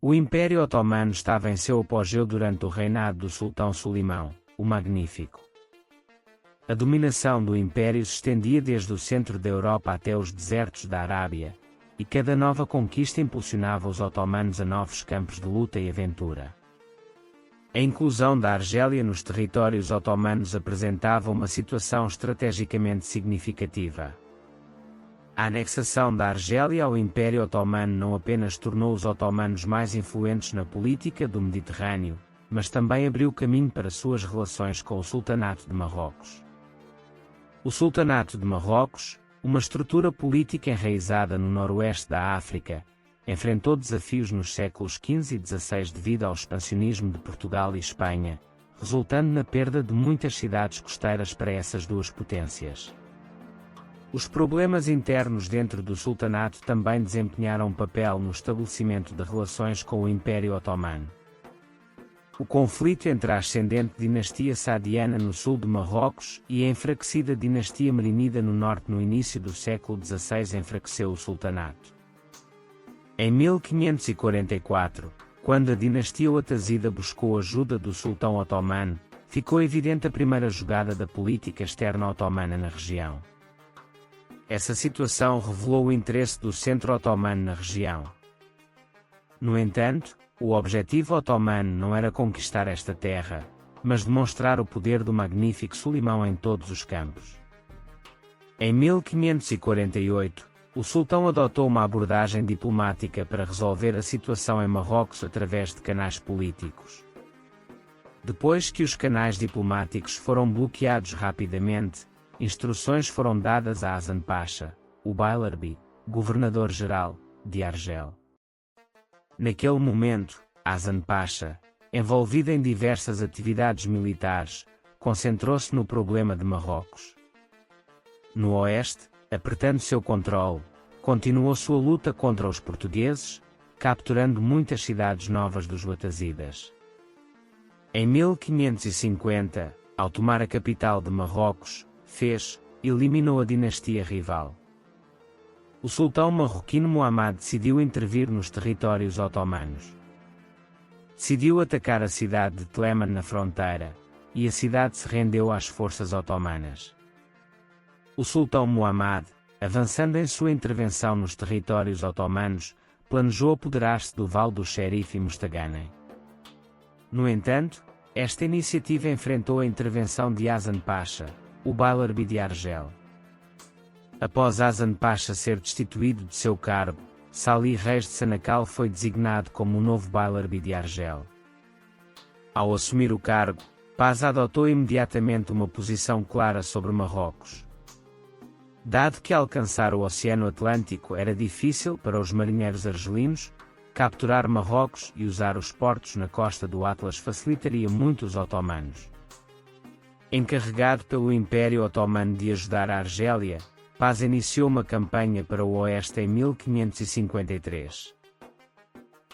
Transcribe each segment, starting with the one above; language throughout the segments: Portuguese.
O Império Otomano estava em seu apogeu durante o reinado do Sultão Solimão, o Magnífico. A dominação do Império se estendia desde o centro da Europa até os desertos da Arábia, e cada nova conquista impulsionava os otomanos a novos campos de luta e aventura. A inclusão da Argélia nos territórios otomanos apresentava uma situação estrategicamente significativa. A anexação da Argélia ao Império Otomano não apenas tornou os otomanos mais influentes na política do Mediterrâneo, mas também abriu caminho para suas relações com o Sultanato de Marrocos. O Sultanato de Marrocos, uma estrutura política enraizada no noroeste da África, enfrentou desafios nos séculos XV e XVI devido ao expansionismo de Portugal e Espanha, resultando na perda de muitas cidades costeiras para essas duas potências. Os problemas internos dentro do sultanato também desempenharam um papel no estabelecimento de relações com o Império Otomano. O conflito entre a ascendente dinastia Saadiana no sul de Marrocos e a enfraquecida dinastia Merinida no norte no início do século XVI enfraqueceu o sultanato. Em 1544, quando a dinastia Ouattazida buscou ajuda do sultão otomano, ficou evidente a primeira jogada da política externa otomana na região. Essa situação revelou o interesse do centro otomano na região. No entanto, o objetivo otomano não era conquistar esta terra, mas demonstrar o poder do magnífico Solimão em todos os campos. Em 1548, o sultão adotou uma abordagem diplomática para resolver a situação em Marrocos através de canais políticos. Depois que os canais diplomáticos foram bloqueados rapidamente, instruções foram dadas a Hasan Pasha, o Bailarbi, governador-geral de Argel. Naquele momento, Hasan Pasha, envolvido em diversas atividades militares, concentrou-se no problema de Marrocos. No oeste, apertando seu controle, continuou sua luta contra os portugueses, capturando muitas cidades novas dos Ouattázidas. Em 1550, ao tomar a capital de Marrocos, Fez, eliminou a dinastia rival. O sultão marroquino Muhammad decidiu intervir nos territórios otomanos. Decidiu atacar a cidade de Tlemcen na fronteira, e a cidade se rendeu às forças otomanas. O sultão Muhammad, avançando em sua intervenção nos territórios otomanos, planejou apoderar-se do Vale do Xerife e Mostaganem. No entanto, esta iniciativa enfrentou a intervenção de Hasan Pasha, o Bailarbi de Argel. Após Hasan Pasha ser destituído de seu cargo, Salih Reis de Sanacal foi designado como o novo Bailarbi de Argel. Ao assumir o cargo, Pasha adotou imediatamente uma posição clara sobre Marrocos. Dado que alcançar o Oceano Atlântico era difícil para os marinheiros argelinos, capturar Marrocos e usar os portos na costa do Atlas facilitaria muito os otomanos. Encarregado pelo Império Otomano de ajudar a Argélia, Pasha iniciou uma campanha para o oeste em 1553.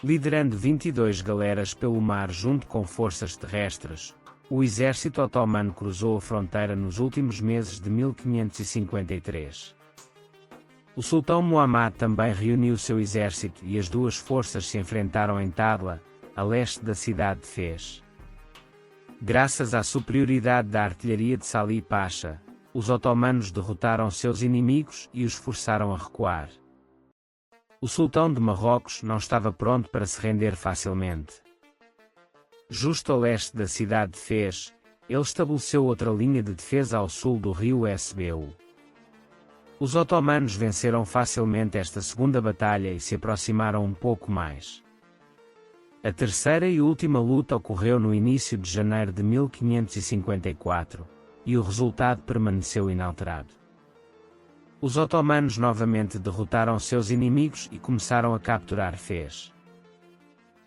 Liderando 22 galeras pelo mar junto com forças terrestres, o exército otomano cruzou a fronteira nos últimos meses de 1553. O sultão Muhammad também reuniu seu exército e as duas forças se enfrentaram em Tadla, a leste da cidade de Fez. Graças à superioridade da artilharia de Salih Pasha, os otomanos derrotaram seus inimigos e os forçaram a recuar. O sultão de Marrocos não estava pronto para se render facilmente. Justo a leste da cidade de Fez, ele estabeleceu outra linha de defesa ao sul do rio Sbu. Os otomanos venceram facilmente esta segunda batalha e se aproximaram um pouco mais. A terceira e última luta ocorreu no início de janeiro de 1554, e o resultado permaneceu inalterado. Os otomanos novamente derrotaram seus inimigos e começaram a capturar Fez.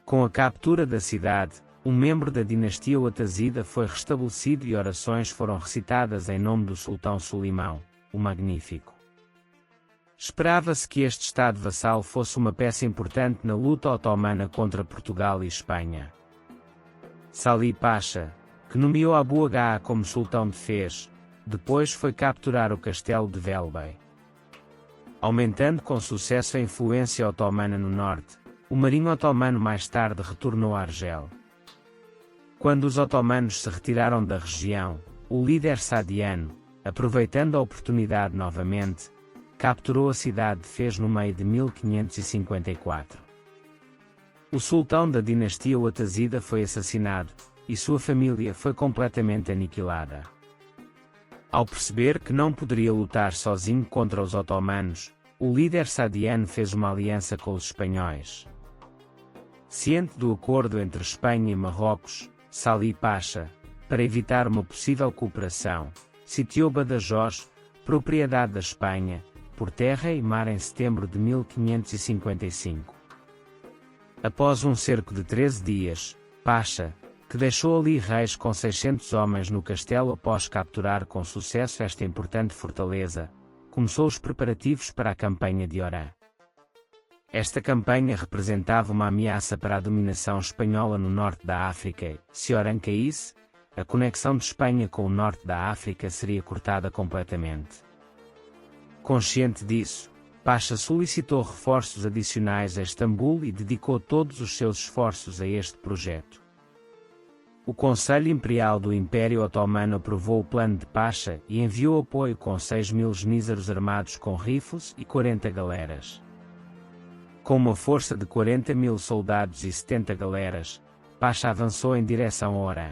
Com a captura da cidade, um membro da dinastia Ouattazida foi restabelecido e orações foram recitadas em nome do sultão Solimão, o Magnífico. Esperava-se que este estado vassalo fosse uma peça importante na luta otomana contra Portugal e Espanha. Salih Pasha, que nomeou Abu Agha como sultão de Fez, depois foi capturar o castelo de Velbei. Aumentando com sucesso a influência otomana no norte, o marinho otomano mais tarde retornou a Argel. Quando os otomanos se retiraram da região, o líder sadiano, aproveitando a oportunidade novamente, capturou a cidade de Fez no meio de 1554. O sultão da dinastia Uatazida foi assassinado, e sua família foi completamente aniquilada. Ao perceber que não poderia lutar sozinho contra os otomanos, o líder sadiano fez uma aliança com os espanhóis. Ciente do acordo entre Espanha e Marrocos, Salih Pacha, para evitar uma possível cooperação, sitiou Badajoz, propriedade da Espanha, por terra e mar em setembro de 1555. Após um cerco de 13 dias, Pacha, que deixou ali reis com 600 homens no castelo após capturar com sucesso esta importante fortaleza, começou os preparativos para a campanha de Orã. Esta campanha representava uma ameaça para a dominação espanhola no norte da África e, se Orã caísse, a conexão de Espanha com o norte da África seria cortada completamente. Consciente disso, Pacha solicitou reforços adicionais a Istambul e dedicou todos os seus esforços a este projeto. O Conselho Imperial do Império Otomano aprovou o plano de Pacha e enviou apoio com 6.000 genízaros armados com rifles e 40 galeras. Com uma força de 40.000 soldados e 70 galeras, Pacha avançou em direção a Orã.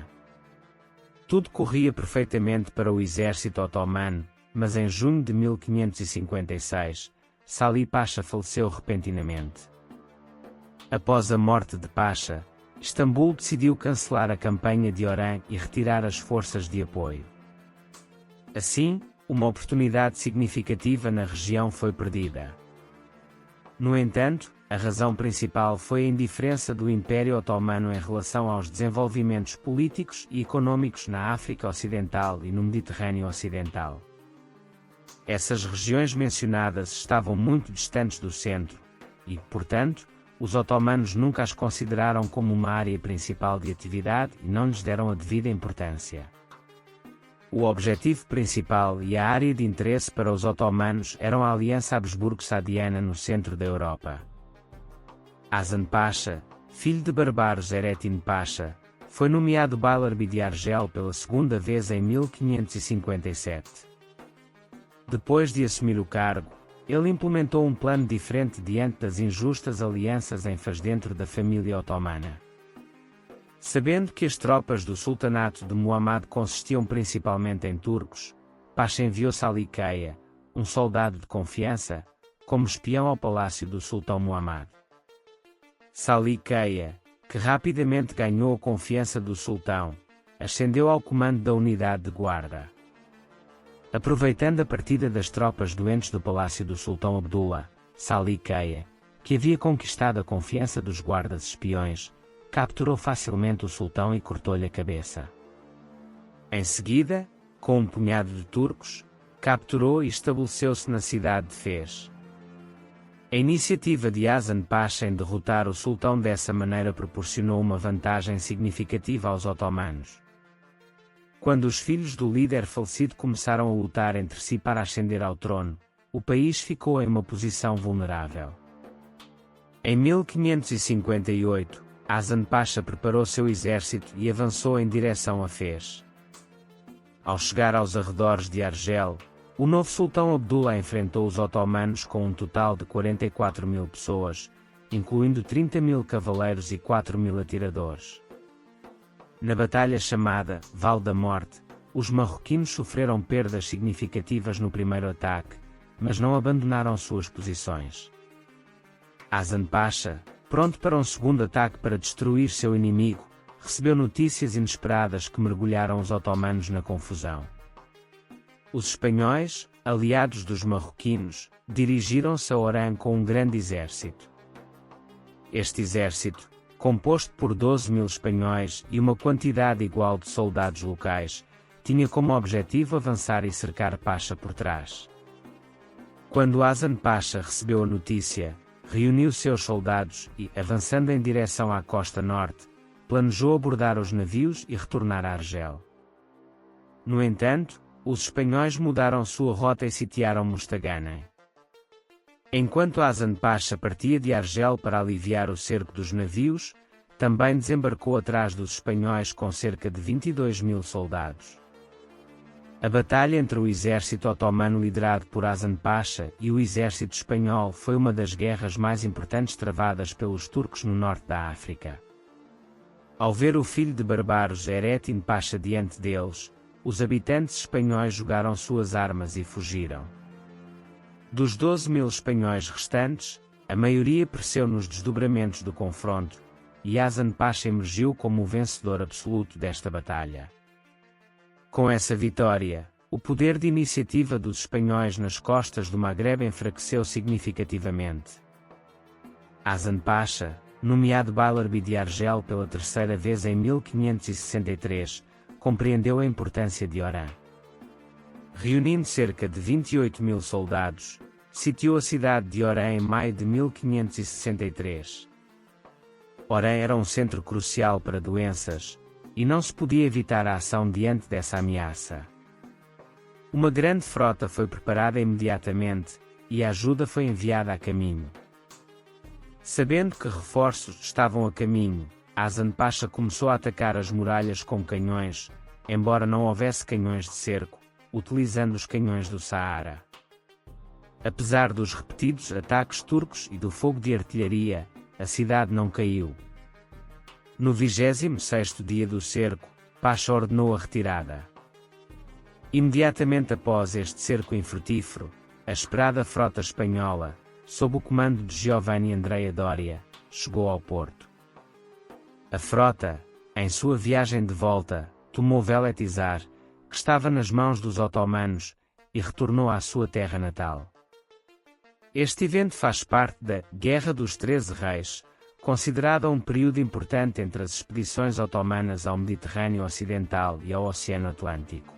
Tudo corria perfeitamente para o exército otomano, mas em junho de 1556, Salih Pacha faleceu repentinamente. Após a morte de Pacha, Istambul decidiu cancelar a campanha de Orã e retirar as forças de apoio. Assim, uma oportunidade significativa na região foi perdida. No entanto, a razão principal foi a indiferença do Império Otomano em relação aos desenvolvimentos políticos e econômicos na África Ocidental e no Mediterrâneo Ocidental. Essas regiões mencionadas estavam muito distantes do centro, e, portanto, os otomanos nunca as consideraram como uma área principal de atividade e não lhes deram a devida importância. O objetivo principal e a área de interesse para os otomanos eram a aliança Habsburgo-Sadiana no centro da Europa. Hasan Pacha, filho de Barbaros Erettin Pacha, foi nomeado Beylerbey de Argel pela segunda vez em 1557. Depois de assumir o cargo, ele implementou um plano diferente diante das injustas alianças em Fez dentro da família otomana. Sabendo que as tropas do sultanato de Muhammad consistiam principalmente em turcos, Pacha enviou Salih Keia, um soldado de confiança, como espião ao palácio do sultão Muhammad. Salih Keia, que rapidamente ganhou a confiança do sultão, ascendeu ao comando da unidade de guarda. Aproveitando a partida das tropas doentes do palácio do sultão Abdullah, Salih Keia, que havia conquistado a confiança dos guardas espiões, capturou facilmente o sultão e cortou-lhe a cabeça. Em seguida, com um punhado de turcos, capturou e estabeleceu-se na cidade de Fez. A iniciativa de Hasan Pacha em derrotar o sultão dessa maneira proporcionou uma vantagem significativa aos otomanos. Quando os filhos do líder falecido começaram a lutar entre si para ascender ao trono, o país ficou em uma posição vulnerável. Em 1558, Hasan Pacha preparou seu exército e avançou em direção a Fez. Ao chegar aos arredores de Argel, o novo sultão Abdullah enfrentou os otomanos com um total de 44.000 pessoas, incluindo 30.000 cavaleiros e 4.000 atiradores. Na batalha chamada Val da Morte, os marroquinos sofreram perdas significativas no primeiro ataque, mas não abandonaram suas posições. Hasan Pacha, pronto para um segundo ataque para destruir seu inimigo, recebeu notícias inesperadas que mergulharam os otomanos na confusão. Os espanhóis, aliados dos marroquinos, dirigiram-se a Orã com um grande exército. Este exército, composto por 12.000 espanhóis e uma quantidade igual de soldados locais, tinha como objetivo avançar e cercar Pacha por trás. Quando Hasan Pacha recebeu a notícia, reuniu seus soldados e, avançando em direção à costa norte, planejou abordar os navios e retornar a Argel. No entanto, os espanhóis mudaram sua rota e sitiaram Mostaganem. Enquanto Hasan Pasha partia de Argel para aliviar o cerco dos navios, também desembarcou atrás dos espanhóis com cerca de 22.000 soldados. A batalha entre o exército otomano liderado por Hasan Pasha e o exército espanhol foi uma das guerras mais importantes travadas pelos turcos no norte da África. Ao ver o filho de Barbaros Erettin Pasha diante deles, os habitantes espanhóis jogaram suas armas e fugiram. Dos 12.000 espanhóis restantes, a maioria pereceu nos desdobramentos do confronto, e Hasan Pasha emergiu como o vencedor absoluto desta batalha. Com essa vitória, o poder de iniciativa dos espanhóis nas costas do Magreb enfraqueceu significativamente. Hasan Pasha, nomeado Beylerbey de Argel pela terceira vez em 1563, compreendeu a importância de Oran. Reunindo cerca de 28.000 soldados, sitiou a cidade de Oran em maio de 1563. Oran era um centro crucial para doenças, e não se podia evitar a ação diante dessa ameaça. Uma grande frota foi preparada imediatamente, e a ajuda foi enviada a caminho. Sabendo que reforços estavam a caminho, Hasan Pasha começou a atacar as muralhas com canhões, embora não houvesse canhões de cerco, utilizando os canhões do Saara. Apesar dos repetidos ataques turcos e do fogo de artilharia, a cidade não caiu. No 26º dia do cerco, Pasha ordenou a retirada. Imediatamente após este cerco infrutífero, a esperada frota espanhola, sob o comando de Giovanni Andrea Doria, chegou ao porto. A frota, em sua viagem de volta, tomou Veletizar, que estava nas mãos dos otomanos, e retornou à sua terra natal. Este evento faz parte da Guerra dos 13 Reis, considerada um período importante entre as expedições otomanas ao Mediterrâneo Ocidental e ao Oceano Atlântico.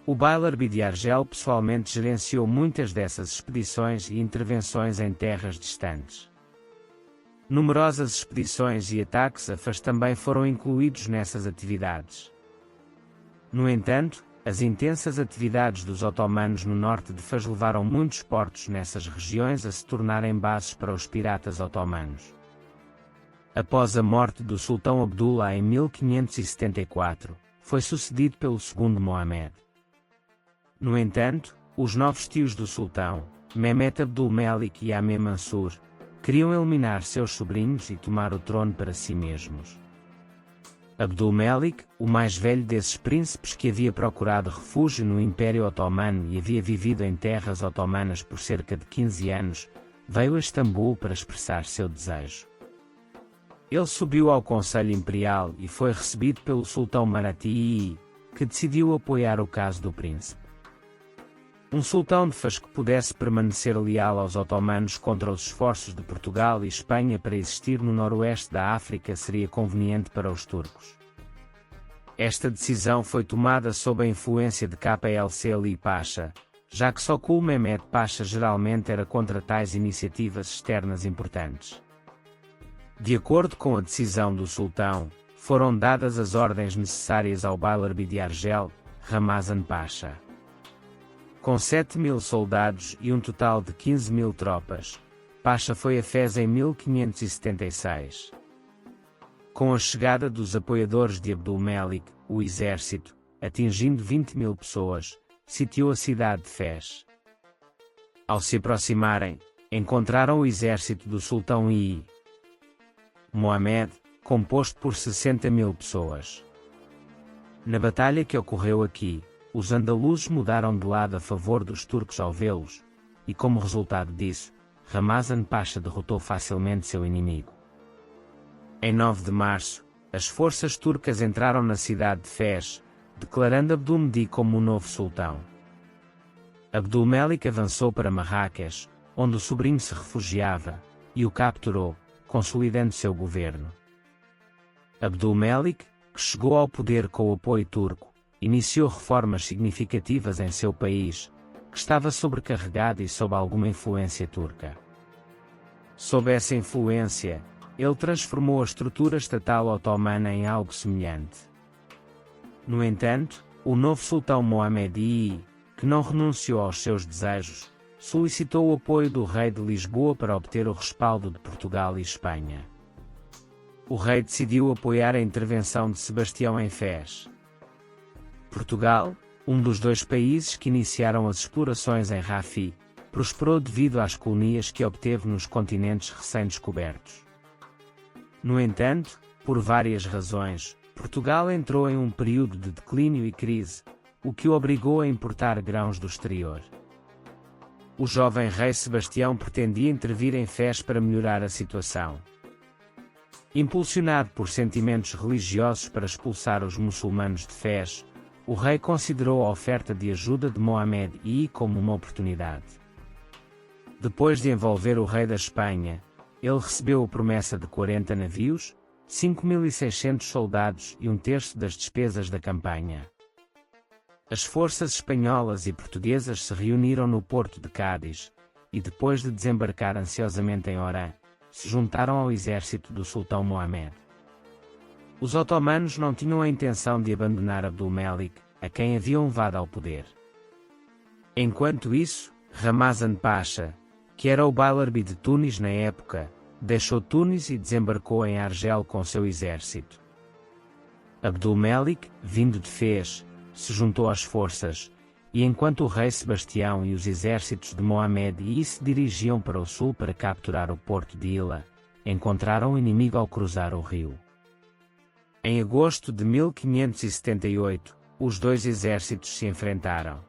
O Beylerbey de Argel pessoalmente gerenciou muitas dessas expedições e intervenções em terras distantes. Numerosas expedições e ataques a Fars também foram incluídos nessas atividades. No entanto, as intensas atividades dos otomanos no norte de Fars levaram muitos portos nessas regiões a se tornarem bases para os piratas otomanos. Após a morte do sultão Abdullah em 1574, foi sucedido pelo segundo Mohamed. No entanto, os novos tios do sultão, Mehmet Abdülmelik e Ahmed Mansur, queriam eliminar seus sobrinhos e tomar o trono para si mesmos. Abdülmelik, o mais velho desses príncipes que havia procurado refúgio no Império Otomano e havia vivido em terras otomanas por cerca de 15 anos, veio a Istambul para expressar seu desejo. Ele subiu ao Conselho Imperial e foi recebido pelo sultão Marathi, que decidiu apoiar o caso do príncipe. Um sultão de Fars que pudesse permanecer leal aos otomanos contra os esforços de Portugal e Espanha para existir no noroeste da África seria conveniente para os turcos. Esta decisão foi tomada sob a influência de KLC Ali Pasha, já que Sokul Mehmet Pasha geralmente era contra tais iniciativas externas importantes. De acordo com a decisão do sultão, foram dadas as ordens necessárias ao Beylerbey de Argel, Ramazan Pasha. Com 7.000 soldados e um total de 15.000 tropas, Pasha foi a Fez em 1576. Com a chegada dos apoiadores de Abdülmelik, o exército, atingindo 20.000 pessoas, sitiou a cidade de Fez. Ao se aproximarem, encontraram o exército do sultão Mohamed, composto por 60.000 pessoas. Na batalha que ocorreu aqui, os andaluzes mudaram de lado a favor dos turcos ao vê-los, e como resultado disso, Ramazan Pasha derrotou facilmente seu inimigo. Em 9 de março, as forças turcas entraram na cidade de Fez, declarando Abdülmehdi como o novo sultão. Abdülmelik avançou para Marrakech, onde o sobrinho se refugiava, e o capturou, consolidando seu governo. Abdülmelik, que chegou ao poder com o apoio turco, iniciou reformas significativas em seu país, que estava sobrecarregado e sob alguma influência turca. Sob essa influência, ele transformou a estrutura estatal otomana em algo semelhante. No entanto, o novo sultão Mohamed que não renunciou aos seus desejos, solicitou o apoio do rei de Lisboa para obter o respaldo de Portugal e Espanha. O rei decidiu apoiar a intervenção de Sebastião em Fez. Portugal, um dos dois países que iniciaram as explorações em Rafi, prosperou devido às colonias que obteve nos continentes recém-descobertos. No entanto, por várias razões, Portugal entrou em um período de declínio e crise, o que o obrigou a importar grãos do exterior. O jovem rei Sebastião pretendia intervir em Fez para melhorar a situação. Impulsionado por sentimentos religiosos para expulsar os muçulmanos de Fez, o rei considerou a oferta de ajuda de Mohamed I como uma oportunidade. Depois de envolver o rei da Espanha, ele recebeu a promessa de 40 navios, 5.600 soldados e um terço das despesas da campanha. As forças espanholas e portuguesas se reuniram no porto de Cádiz, e depois de desembarcar ansiosamente em Orã, se juntaram ao exército do sultão Mohamed. Os otomanos não tinham a intenção de abandonar Abdul-Melik, a quem haviam levado ao poder. Enquanto isso, Ramazan Pasha, que era o Bailarbi de Tunis na época, deixou Tunis e desembarcou em Argel com seu exército. Abdul-Melik, vindo de Fez, se juntou às forças, e enquanto o rei Sebastião e os exércitos de Mohamed I se dirigiam para o sul para capturar o porto de Ila, encontraram o inimigo ao cruzar o rio. Em agosto de 1578, os dois exércitos se enfrentaram.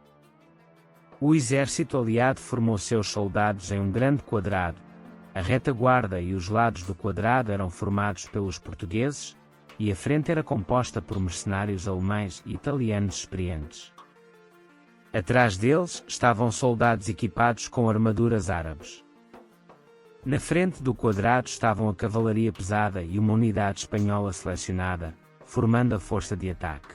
O exército aliado formou seus soldados em um grande quadrado. A retaguarda e os lados do quadrado eram formados pelos portugueses, e a frente era composta por mercenários alemães e italianos experientes. Atrás deles estavam soldados equipados com armaduras árabes. Na frente do quadrado estavam a cavalaria pesada e uma unidade espanhola selecionada, formando a força de ataque.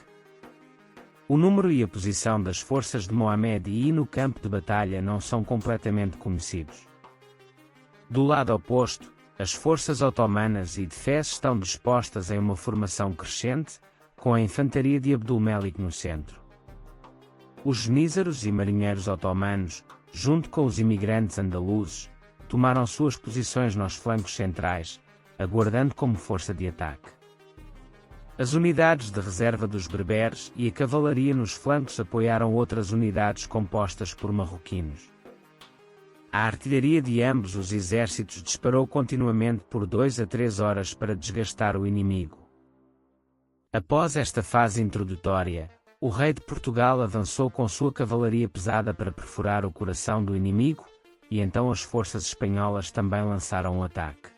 O número e a posição das forças de Mohamed I no campo de batalha não são completamente conhecidos. Do lado oposto, as forças otomanas e de Fez estão dispostas em uma formação crescente, com a infantaria de Abdul-Melik no centro. Os genízaros e marinheiros otomanos, junto com os imigrantes andaluzes, tomaram suas posições nos flancos centrais, aguardando como força de ataque. As unidades de reserva dos berberes e a cavalaria nos flancos apoiaram outras unidades compostas por marroquinos. A artilharia de ambos os exércitos disparou continuamente por 2 a 3 horas para desgastar o inimigo. Após esta fase introdutória, o rei de Portugal avançou com sua cavalaria pesada para perfurar o coração do inimigo, e então as forças espanholas também lançaram um ataque.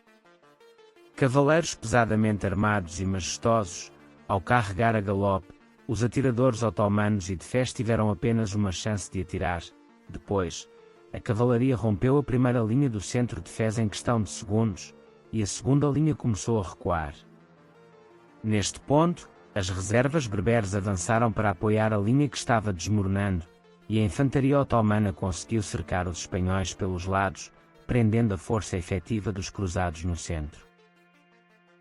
Cavaleiros pesadamente armados e majestosos, ao carregar a galope, os atiradores otomanos e de Fez tiveram apenas uma chance de atirar. Depois, a cavalaria rompeu a primeira linha do centro de Fez em questão de segundos, e a segunda linha começou a recuar. Neste ponto, as reservas berberes avançaram para apoiar a linha que estava desmoronando, e a infantaria otomana conseguiu cercar os espanhóis pelos lados, prendendo a força efetiva dos cruzados no centro.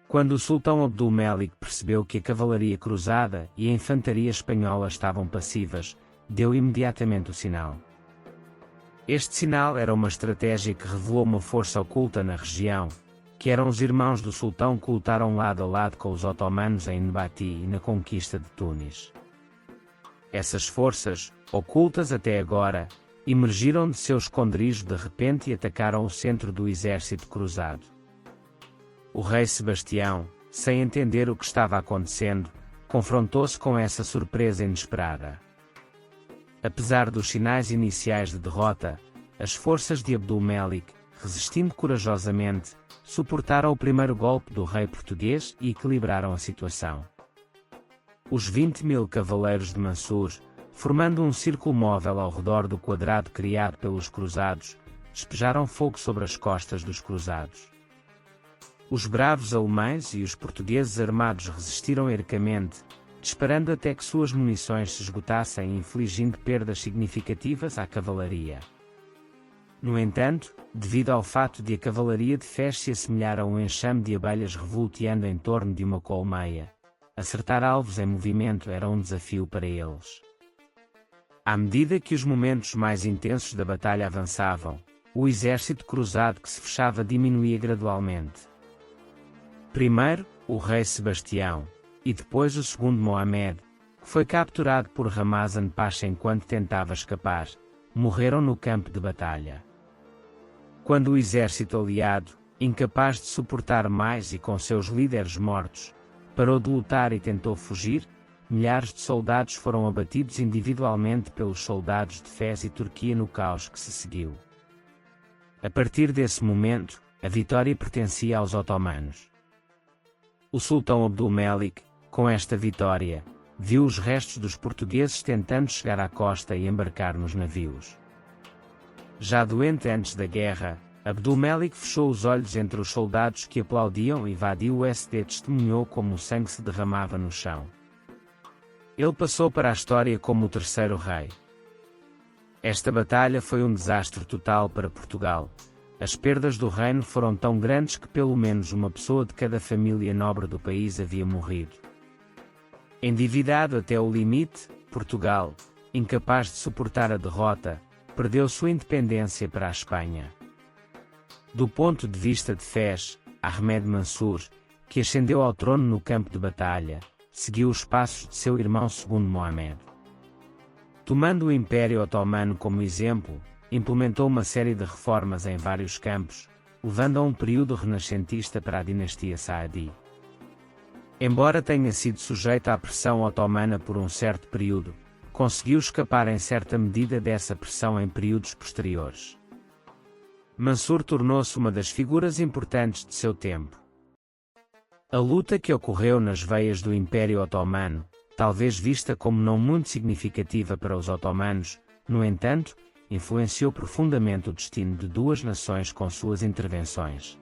Quando o sultão Abdul-Melik percebeu que a cavalaria cruzada e a infantaria espanhola estavam passivas, deu imediatamente o sinal. Este sinal era uma estratégia que revelou uma força oculta na região, que eram os irmãos do sultão que lutaram lado a lado com os otomanos em Nebati e na conquista de Tunis. Essas forças, ocultas até agora, emergiram de seu esconderijo de repente e atacaram o centro do exército cruzado. O rei Sebastião, sem entender o que estava acontecendo, confrontou-se com essa surpresa inesperada. Apesar dos sinais iniciais de derrota, as forças de Abdul-Melik, resistindo corajosamente, suportaram o primeiro golpe do rei português e equilibraram a situação. Os 20.000 cavaleiros de Mansur, formando um círculo móvel ao redor do quadrado criado pelos cruzados, despejaram fogo sobre as costas dos cruzados. Os bravos alemães e os portugueses armados resistiram heroicamente, disparando até que suas munições se esgotassem e infligindo perdas significativas à cavalaria. No entanto, devido ao fato de a cavalaria de Fez se assemelhar a um enxame de abelhas revolteando em torno de uma colmeia, acertar alvos em movimento era um desafio para eles. À medida que os momentos mais intensos da batalha avançavam, o exército cruzado que se fechava diminuía gradualmente. Primeiro, o rei Sebastião, e depois o segundo Mohamed, que foi capturado por Ramazan Pasha enquanto tentava escapar, morreram no campo de batalha. Quando o exército aliado, incapaz de suportar mais e com seus líderes mortos, parou de lutar e tentou fugir, milhares de soldados foram abatidos individualmente pelos soldados de Fez e Turquia no caos que se seguiu. A partir desse momento, a vitória pertencia aos otomanos. O sultão Abdulmelik, com esta vitória, viu os restos dos portugueses tentando chegar à costa e embarcar nos navios. Já doente antes da guerra, Abdulmelik fechou os olhos entre os soldados que aplaudiam e Vadi Usd testemunhou como o sangue se derramava no chão. Ele passou para a história como o terceiro rei. Esta batalha foi um desastre total para Portugal. As perdas do reino foram tão grandes que pelo menos uma pessoa de cada família nobre do país havia morrido. Endividado até o limite, Portugal, incapaz de suportar a derrota, perdeu sua independência para a Espanha. Do ponto de vista de Fez, Ahmed Mansur, que ascendeu ao trono no campo de batalha, seguiu os passos de seu irmão segundo Mohamed. Tomando o Império Otomano como exemplo, implementou uma série de reformas em vários campos, levando a um período renascentista para a dinastia Saadi. Embora tenha sido sujeito à pressão otomana por um certo período, conseguiu escapar em certa medida dessa pressão em períodos posteriores. Mansur tornou-se uma das figuras importantes de seu tempo. A luta que ocorreu nas veias do Império Otomano, talvez vista como não muito significativa para os otomanos, no entanto, influenciou profundamente o destino de duas nações com suas intervenções.